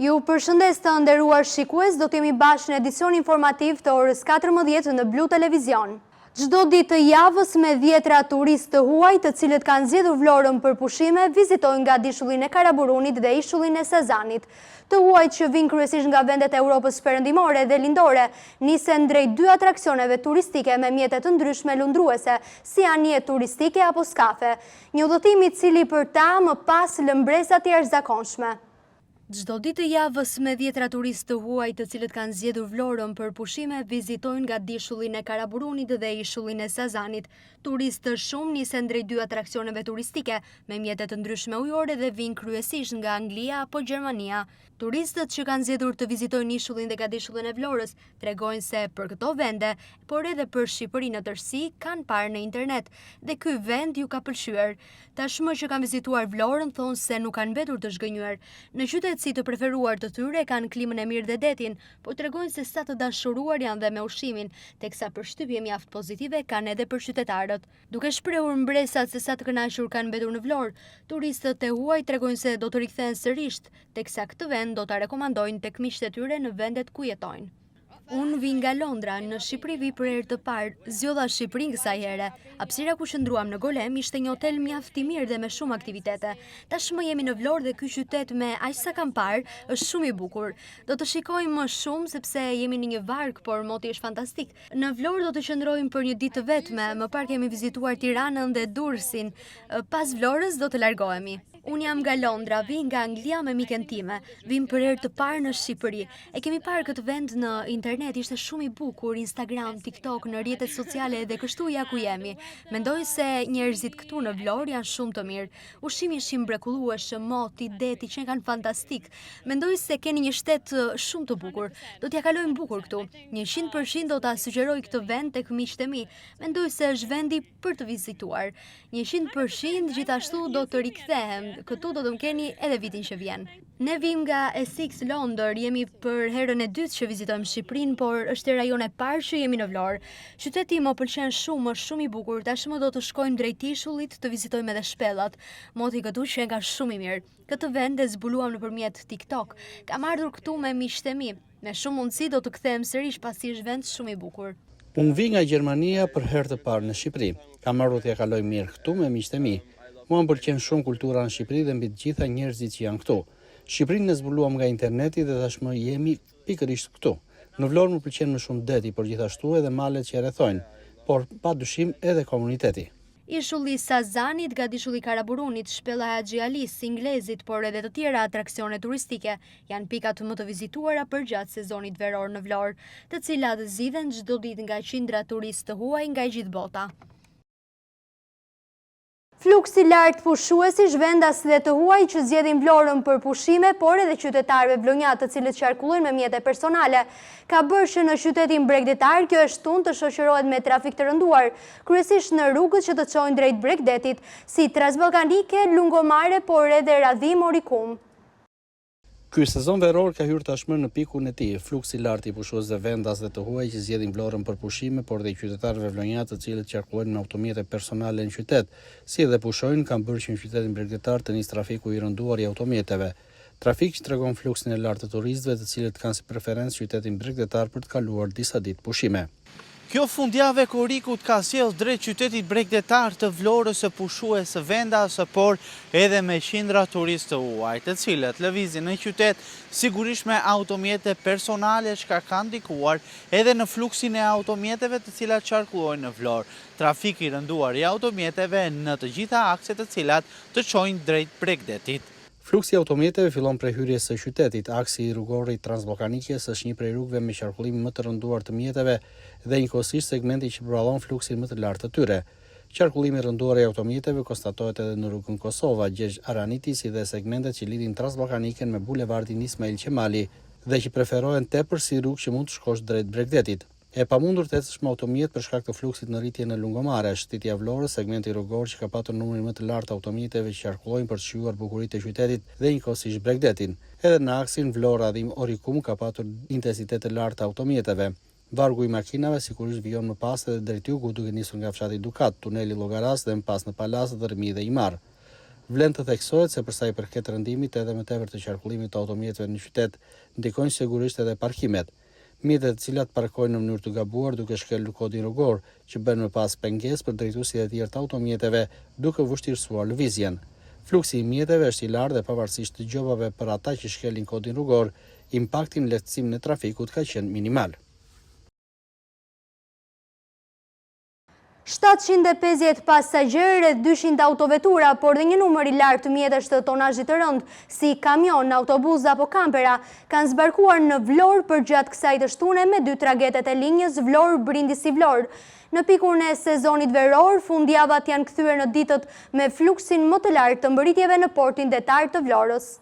Ju përshëndes të nderuar shikues, do të jemi bashkë në edicion informativ të orës 14 në Blu Televizion. Çdo ditë të javës me 10 turistë të huaj, të cilët kanë zgjedhur Vlorën për pushime, vizitojnë nga dishullin e Karaburunit dhe ishullin e Sazanit. Të huajt që vinë kryesisht nga vendet e Europës perëndimore dhe lindore, nisen drejt 2 atraksioneve turistike me mjete të ndryshme lundruese, si anije turistike apo skafe. Një udhëtim i cili për ta më pas lë mbresa të jashtëzakonshme. Çdo ditë të javës me 10 turistë të huaj, të cilët kanë zgjedhur Vlorën për pushime, vizitojnë nga dishullin e Karaburunit dhe ishullin e Sazanit. Turistë të shumë nisen drejt 2 atraksioneve turistike me mjete të ndryshme ujore dhe vinë kryesisht nga Anglia apo Gjermania. Turistët që kanë zgjedhur të vizitojnë ishullin dhe gadishullin e Vlorës tregojnë se për këto vende, por edhe për Shqipërinë në tërësi, kanë parë në internet dhe ky vend ju ka pëlqyer. Tashmë që kanë vizituar Vlorën, thonë se nuk kanë mbetur të zhgënjur. Në qytetësi të preferuar të tyre kanë klimën e mirë dhe detin, por tregojnë se sa të dashuruar janë dhe me ushqimin, teksa përshtypje mjaft pozitive kanë edhe për qytetarët. Duke shprehur mbresat se sa të kënaqur kanë mbetur në Vlorë, turistët e huaj tregojnë se do të rikthehen sërish, teksa këtë vend do ta rekomandojnë tek miqtë e tyre në vendet ku jetojnë. Unë vi nga Londra, në Shqipëri vi për herë të parë, zgjodha Shqipërinë kësaj here. Hapësira ku qëndruam në Golem ishte një hotel mjaft i mirë dhe me shumë aktivitete. Tashmë jemi në Vlorë dhe ky qytet me aq sa kam parë është shumë i bukur. Do të shikojmë më shumë sepse jemi në një varg, por moti është fantastik. Në Vlorë do të qëndrojmë për një ditë të vetme, më parë kemi vizituar Tiranën dhe Durrësin. Pas Vlorës do të largohemi. Unë jam nga Londra, vi nga Anglia me miken time, vim për herë të parë në Shqipëri. E kemi parë këtë vend në internet, ishte shumë i bukur, Instagram, TikTok, në rrjetet sociale dhe kështu ja ku jemi. Mendoj se njerëzit këtu në Vlorë janë shumë të mirë. Ushqimi është i mrekullueshëm, moti, deti që kanë fantastik. Mendoj se keni një shtet shumë të bukur. Do t'ja kalojmë bukur këtu. 100% do ta sugjeroj këtë vend tek miqtë e mi. Mendoj se është vendi për të vizituar. 100% gjithashtu do të rikthehem. Këtu do të më keni edhe vitin që vjen. Ne vim nga Essex, Londër, jemi për herën e dytë që vizitojmë Shqipërinë, por është rajon e parë që jemi në Vlorë. Qyteti më pëlqen shumë, është shumë i bukur. Tashmë do të shkojmë drejt ishullit, të vizitojmë edhe shpellat. Moti këtu që nga shumë i mirë. Këtë vend e zbuluam nëpërmjet TikTok. Kam ardhur këtu me miqtë e mi. Me shumë mundësi do të kthehem sërish pasi është vend shumë i bukur. Unë vi nga Gjermania për herë të parë në Shqipëri. Kam ardhur t'ja kaloj mirë këtu me miqtë e mi. Mua më pëlqen shumë kultura në Shqipëri dhe mbi të gjitha njerëzit që janë këtu. Shqipërinë e zbuluam nga interneti dhe tashmë jemi pikërisht këtu. Në Vlorë më pëlqen më shumë deti, por gjithashtu edhe malet që e rrethojnë, por padyshim edhe komuniteti. Ishulli Sazanit, gadishulli Karaburunit, shpella e Haxhi Alis, Inglezit, por edhe të tjera atraksione turistike janë pikat më të vizituara përgjatë sezonit veror në Vlorë, të cilat zgjidhen çdo ditë nga qindra turistë të huaj nga gjithë bota. Fluksi lartë pushuesi, zhvendas dhe të huaj që zgjedhin Vlorën për pushime, por edhe qytetarëve vlonjat të cilët qarkullojnë me mjete personale, ka bërë që në qytetin bregdetar kjo e shtun të shoqërohet me trafik të rënduar, kryesisht në rrugët që të çojnë drejt Bregdetit, si Transballkanike, Lungomare, por edhe Radhim Orikum. Ky sezon veror ka hyrë tashmë në pikun e tij. Fluksi i lartë i pushuesve vendas dhe të huaj që zgjedhin Vlorën për pushime, por dhe qytetarëve vlonjat të cilët qarkullojnë me automjete personale në qytet, si edhe pushojnë, kanë bërë që në qytetin bregdetar të nis trafiku i rënduar i automjeteve. Trafik që tregon fluksin e lartë të turistëve të cilët kanë si preferencë qytetin bregdetar për të kaluar disa ditë pushime. Kjo fundjavë korikut ka sjellë drejt qytetit bregdetar të Vlorës së pushuesë vendas, por edhe me qindra turistë të huaj, të cilët lëvizin në qytet sigurisht me automjete personale që kanë ndikuar edhe në fluksin e automjeteve të cilat qarkullojnë në Vlorë. Trafiki i rënduar i automjeteve në të gjitha akset të cilat të çojnë drejt Bregdetit. Fluksi i automjeteve fillon prej hyrjes së qytetit. Aksi i rrugorit Transballkanikës është një prej rrugëve me qarkullim më të rënduar të mjeteve dhe njëkohësisht segmenti që përballon fluksin më të lartë të tyre. Qarkullimi i rënduar i automjeteve konstatohet edhe në rrugën Kosova, Gjergj Araniti, si dhe segmentet që lidhin Transballkanikën me bulevardin Ismail Qemali dhe që preferohen tepër si rrugë që mund të shkosh drejt Bregdetit. E pamundur të ecësh me automjet për shkak të fluksit në rritje në Lungomare, shtitja Vlorës, segmenti rrugor që ka patur numrin më të lartë autometeve që qarkullojnë për të shijuar bukuritë e qytetit dhe njëkohësisht Bregdetin. Edhe në aksin Vlora-Radhim Orikum ka patur intensitet të lartë autometeve. Vargu i makinave sigurisht vijon më pas edhe drejt jugut duke nisur nga fshati Dukat, tuneli Llogaras dhe më pas në Palas, Dërmi dhe Imar. Vlen të theksohet se për sa i përket rëndimit edhe më tepër të qarkullimit të automjeteve në qytet, ndikojnë sigurisht edhe parkimet. Mjetet të cilat parkojnë në mënyrë të gabuar duke shkelur kodin rrugor, që bën më pas pengesë për drejtuesit e tjerë të automjeteve, duke vështirësuar lëvizjen. Fluksi i mjeteve është i lartë dhe pavarësisht të gjobave për ata që shkelin kodin rrugor, impakti në lehtësimin e trafikut ka qenë minimal. 750 pasagjerë, 200 autovetura, por dhe një numër i lartë të mjetesh të tonazhit të rënd, si kamion, autobus apo kampera, kanë zbarkuar në Vlorë për gjatë kësaj të shtune me 2 tragetet e linjës Vlorë-Brindisi-Vlorë. Në pikun e sezonit veror, fundjavat janë kthyer në ditët me fluksin më të lartë të mbërritjeve në portin detar të Vlorës.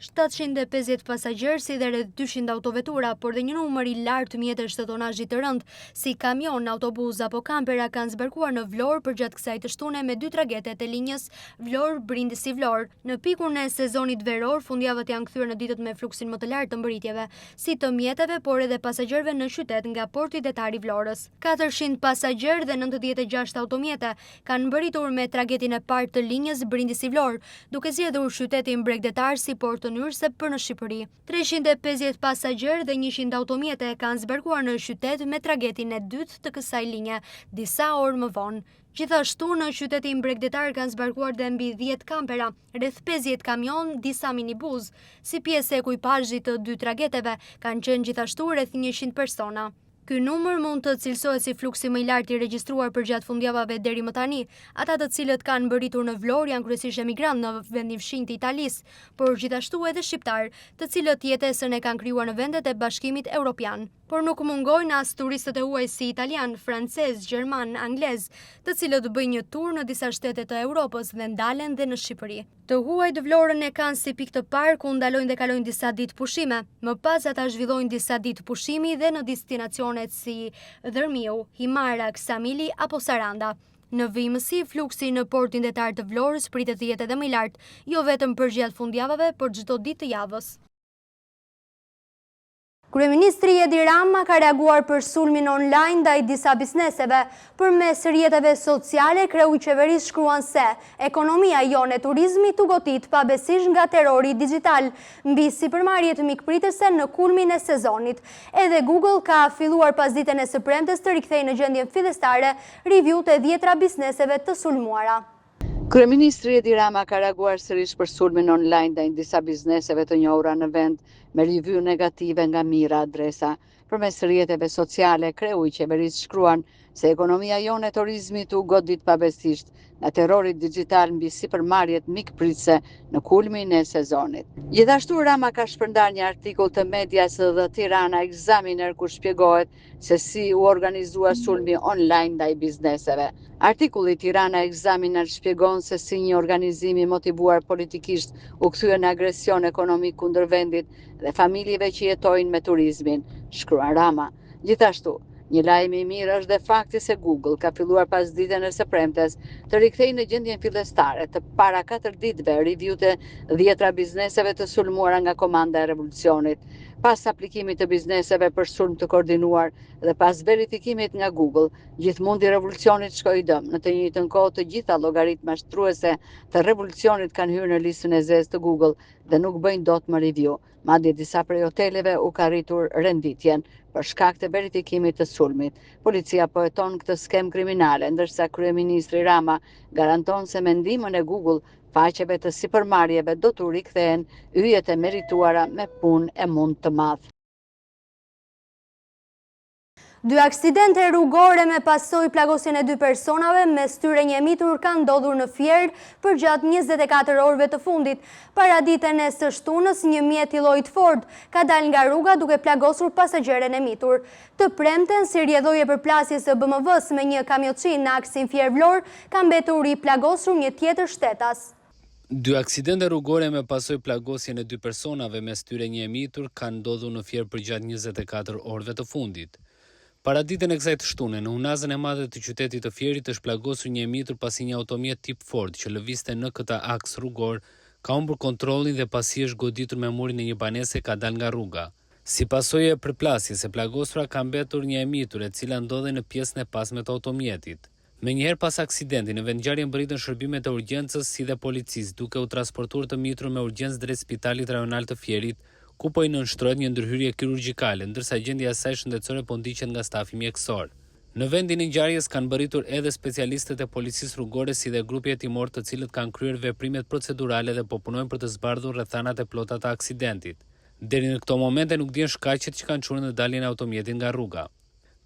750 pasagjerë si dhe rreth 200 autovetura, por dhe një numër i lartë të mjetesh të tonazhit të rënd, si kamion, autobus apo kampera kanë zbarkuar në Vlorë për gjatë kësaj të shtune me 2 tragetet e linjës Vlorë-Brindisi-Vlorë. Në pikun e sezonit veror, fundjavat janë kthyer në ditët me fluksin më të lartë të mbërritjeve, si të mjeteve, por edhe pasagjerëve në qytet nga porti detar i Vlorës. 400 pasagjerë dhe 96 automjete kanë mbërritur me tragedin e parë të linjës Brindisi-Vlorë, duke zgjedhur qytetin bregdetar si port të nyrse për në Shqipëri. 350 pasagjerë dhe 100 automjete kanë zbarkuar në qytet me tragedin e dytë të kësaj linje, disa orë më vonë. Gjithashtu në qytetin bregdetar kanë zbarkuar dhe mbi 10 kampera, rreth 50 kamion, disa minibus. Si pjesë e ekuipazhit të 2 tragedeve kanë qenë gjithashtu rreth 100 persona. Ky numër mund të cilësohet si fluksi më i lartë i regjistruar për gjatë fundjavave deri më tani. Ata të cilët kanë mbërritur në Vlorë janë kryesisht emigrantë në vendin fshinj të Italisë, por gjithashtu edhe shqiptar, të cilët jetesën e kanë krijuar në vendet e Bashkimit Evropian. Por nuk mungojnë as turistët e huaj si italian, francez, gjerman, anglez, të cilët bëjnë një tur në disa shtete të Europës dhe ndalen dhe në Shqipëri. Të huajt Vlorën e kanë si pikë të parë ku ndalojnë dhe kalojnë disa ditë pushime. Më pas ata zhvillojnë disa ditë pushimi dhe në destinacionet si Dërmiu, Himara, Ksamili apo Saranda. Në vijimësi, fluksi në portin detar të Vlorës pritet të jetë edhe më i lartë, jo vetëm për gjatë fundjavave, por çdo ditë të javës. Kryeministri Edi Rama ka reaguar për sulmin online ndaj disa bizneseve. Përmes rrjeteve sociale, kreu i qeverisë shkruan se ekonomia jone turizmit u godit pabesisht nga terrori digjital, mbi sipërmarrjet mikpritëse në kulmin e sezonit. Edhe Google ka filluar pas ditën e së premtes të rikthejë në gjendjen fillestare review të 10 bizneseve të sulmuara. Kryeministri Edi Rama ka reaguar sërish për sulmin online ndaj disa bizneseve të njohura në vend me review negative nga mijëra adresa. Përmes rrjeteve sociale, kreu i qeverisë shkruan se ekonomia jone turizmit u godit pabesisht nga terrori digjital mbi sipërmarrjet mikpritëse në kulmin e sezonit. Gjithashtu Rama ka shpërndar një artikull të medias The Tirana Examiner ku shpjegohet se si u organizua sulmi online ndaj bizneseve. Artikulli Tirana Examiner shpjegon se si një organizimi motivuar politikisht u kthye në agresion ekonomik kundër vendit dhe familjeve që jetojnë me turizmin, shkruan Rama. Gjithashtu, një lajm i mirë është dhe fakti se Google ka filluar pas ditën e së premtes të rikthejë në gjendjen fillestare të para 4 ditëve review të 10 bizneseve të sulmuara nga komanda e revolucionit. Pas aplikimit të bizneseve për sulm të koordinuar dhe pas verifikimit nga Google, gjithë mundi i revolucionit shkoi dëm. Në të njëjtën kohë, të gjitha llogaritët mashtruese të revolucionit kanë hyrë në listën e zezë të Google dhe nuk bëjnë dot më review. Madje disa prej hoteleve u ka rritur renditjen për shkak të verifikimit të sulmit. Policia po heton këtë skem kriminale, ndërsa kryeministri Rama garanton se me ndihmën e Google faqeve të sipërmarrjeve do të rikthehen yjet e merituara me punë e mund të madh. 2 aksidente rrugore me pasojë plagosjen e 2 personave me styre njemitur kanë ndodhur në Fier për gjatë 24 orëve të fundit. Para ditën e së shtunës, një mjet i llojit Ford ka dalë nga rruga duke plagosur pasagjeren e mitur. Të premten, si rrjedhoje përplasjes së BMW-s me një kamioçi në aksin Fier-Vlorë, ka mbetur i plagosur një tjetër shtetas. 2 aksidente rrugore me pasojë plagosjen e 2 personave me styre njemitur kanë ndodhur në Fier për gjatë 24 orëve të fundit. Para ditën e kësaj të shtune, në unazën e madhe të qytetit të Fierit është plagosur një mitur pasi një automjet tip Ford që lëvizte në këtë aks rrugor ka humbur kontrollin dhe pasi është goditur me murin e një banese ka dalë nga rruga. Si pasojë e përplasjes së plagosura ka mbetur një mitur e cila ndodhej në pjesën e pasme të automjetit. Menjëherë pas aksidenti, në vendngjarje mbërritën shërbimet e urgjencës si dhe policisë, duke u transportuar të mitur me urgjencë drejt Spitalit Rajonal të Fierit, ku po i nënshtrohet një ndërhyrje kirurgjikale, ndërsa gjendja e saj shëndetësore po ndiqet nga stafi mjekësor. Në vendin e ngjarjes kanë mbërritur edhe specialistët e policisë rrugore si dhe grupi hetimor, të cilët kanë kryer veprimet procedurale dhe po punojnë për të zbardhur rrethanat e plota të aksidentit. Deri në këto momente nuk dihen shkaqet që kanë çuar në daljen e automjetit nga rruga.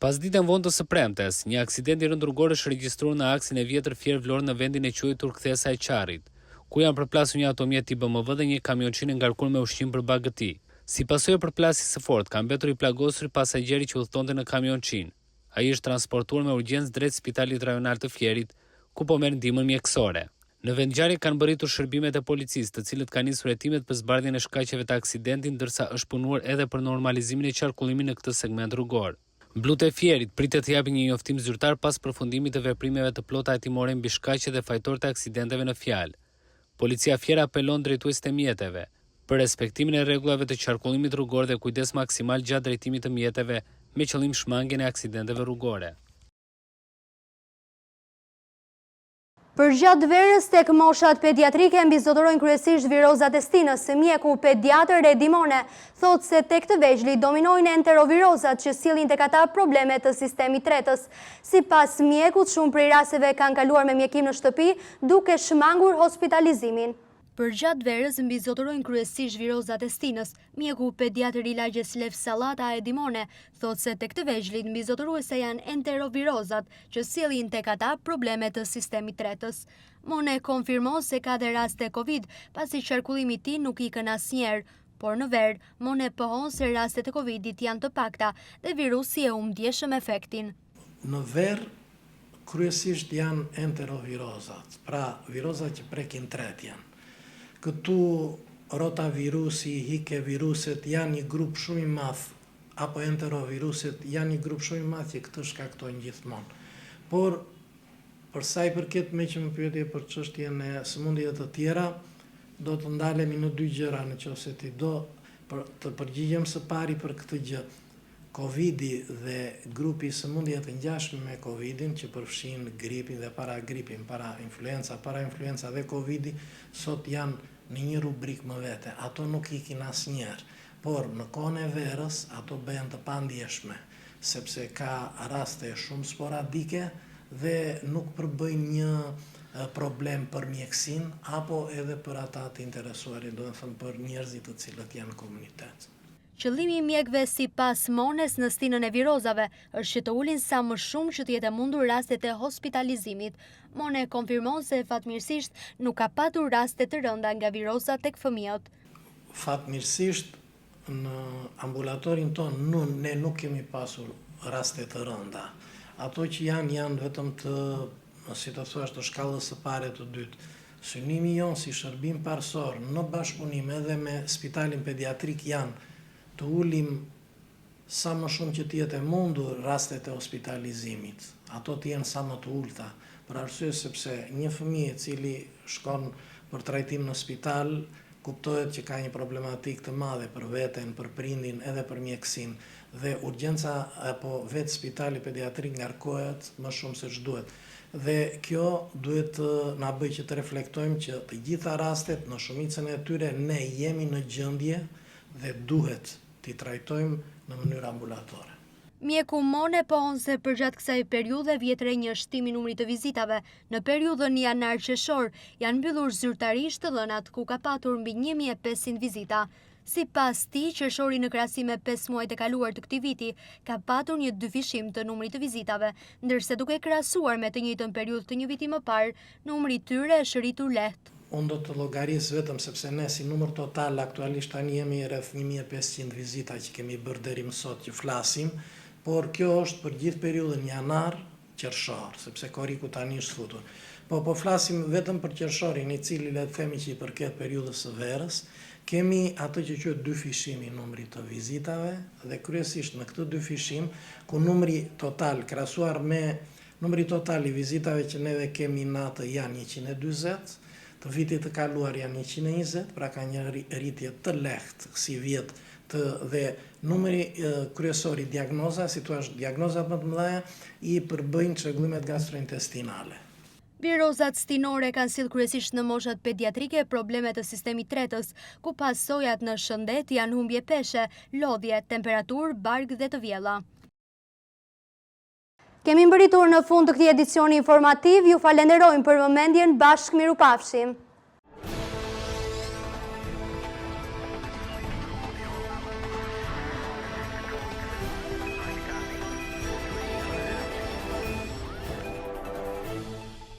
Pas ditën vonë të së premtes, një aksident i rënd rrugor është regjistruar në aksin e vjetër Fier-Vlorë në vendin e quajtur kthesa e Qarrit, ku janë përplasur një automjet tip BMW dhe një kamionçinë ngarkuar me ushqim për bagëti. Si pasojë e përplasjes së fortë, ka mbetur i plagosur pasagjeri që udhëtonte në kamionçinë. Ai është transportuar me urgjencë drejt Spitalit Rajonal të Fierit, ku po merr ndihmën mjekësore. Në vendngjarje kanë mbërritur shërbimet e policisë, të cilët kanë nisur hetimet për zbardhjen e shkaqeve të aksidentit, ndërsa është punuar edhe për normalizimin e qarkullimit në këtë segment rrugor. Blut e Fierit pritet të japë një njoftim zyrtar pas përfundimit të veprimeve të plota hetimore mbi shkaqet e fajtorë të aksidenteve në fjalë. Policia Fier apelon drejtuesit e mjeteve për respektimin e rregullave të qarkullimit rrugor dhe kujdes maksimal gjatë drejtimit të mjeteve me qëllim shmangjen e aksidenteve rrugore. Përgjatë verës tek moshat pediatrike mbizotërojnë kryesisht virozat e stinës. Mjeku pediatër Redimone thotë se tek të vegjëlit dominojnë enterovirozat që sillin tek ata probleme të sistemit tretës. Sipas mjekut, shumë prej rasteve kanë kaluar me mjekim në shtëpi duke shmangur hospitalizimin. Përgjatë verës mbizotërojnë kryesisht virozat e stinës. Mjeku pediatër i lagjes Lev Sallata Edimone thotë se tek të vegjëlit mbizotëruese janë enterovirozat që sillin tek ata probleme të sistemit tretës. Mone konfirmon se ka dhe raste Covid, pasi qarkullimi i tij nuk ikën asnjëherë, por në verë Mone pohon se rastet e Covidit janë të pakta dhe virusi e humbdjeshëm efektin. Në verë kryesisht janë enterovirozat, pra virozat që prekin tretjen. Këtu rotavirusi, hike viruset janë një grup shumë i madh, apo enteroviruset janë një grup shumë i madh që këtë shkaktojnë gjithmonë. Por për sa i përket me që më pyetje për çështjen e sëmundjeve të tjera, do të ndalemi në dy gjëra nëse ti do të përgjigjem së pari për këtë gjë. Covidi dhe grupi sëmundjeve të ngjashme me Covidin, që përfshin gripin dhe paragripin, parainfluenca dhe Covidi, sot janë në një rubrik më vete. Ato nuk ikin asnjëherë, por në kohën e verës ato bëhen të pandjeshme, sepse ka raste shumë sporadike dhe nuk përbëjnë një problem për mjekësin apo edhe për ata të interesuarit, do të thënë për njerëzit të cilët janë komunitet. Qëllimi i mjekëve sipas Mones në stinën e virozave është që të ulin sa më shumë që të jetë mundur rastet e hospitalizimit. Mone konfirmon se fatmirësisht nuk ka patur raste të rënda nga virozat tek fëmijët. Fatmirësisht në ambulatorin tonë ne nuk kemi pasur raste të rënda. Ato që janë vetëm të, si të thuash, të shkallës së pare të dytë. Synimi jonë si shërbim parësor në bashkëpunim edhe me spitalin pediatrik janë të ulim sa më shumë që të jetë mundur rastet e hospitalizimit. Ato të jenë sa më të ulta, për arsye sepse një fëmijë i cili shkon për trajtim në spital, kuptohet që ka një problematik të madhe për veten, për prindin, edhe për mjekësin, dhe urgjenca apo vetë spitali pediatrik ngarkohet më shumë se ç'duhet. Dhe kjo duhet të na bëjë që të reflektojmë që të gjitha rastet, në shumicën e tyre, ne jemi në gjendje dhe duhet t'i trajtojmë në mënyrë ambulatore. Mjeku Mone pohon se përgjatë kësaj periudhe vjetre një shtimi numrit të vizitave. Në periudhën janar-qershor janë mbyllur zyrtarisht të dhënat, ku ka patur mbi 1500 vizita. Sipas tij, qershori në krahasim me 5 muajt e kaluar të këtij viti ka patur një dyfishim të numrit të vizitave, ndërsa duke krahasuar me të njëjtën periudhë të një viti më parë, numri i tyre është rritur lehtë. Unë do të llogaris vetëm sepse ne si numër total aktualisht tani jemi rreth 1500 vizita që kemi bërë deri më sot që flasim, por kjo është për gjithë periudhën janar-qershor, sepse koriku tani është futur. Po flasim vetëm për qershorin, i cili le të themi që i përket periudhës së verës, kemi atë që quhet dyfishimi i numrit të vizitave dhe kryesisht në këtë dyfishim ku numri total krahasuar me numri total i vizitave që neve kemi natë janë 140, të vitit të kaluar janë 120, pra ka një rritje të lehtë si vjet dhe numri kryesor i diagnoza, si thua diagnoza më të mëdha, i përbëjnë çrregullimet gastrointestinale. Virozat stinore kanë sill kryesisht në moshat pediatrike probleme të sistemit tretës, ku pasojat në shëndet janë humbje peshe, lodhje, temperaturë, barg dhe të vjella. Kemi mbërritur në fund të këtij edicioni informativ, ju falenderojmë për vëmendjen, bashkë mirupafshim.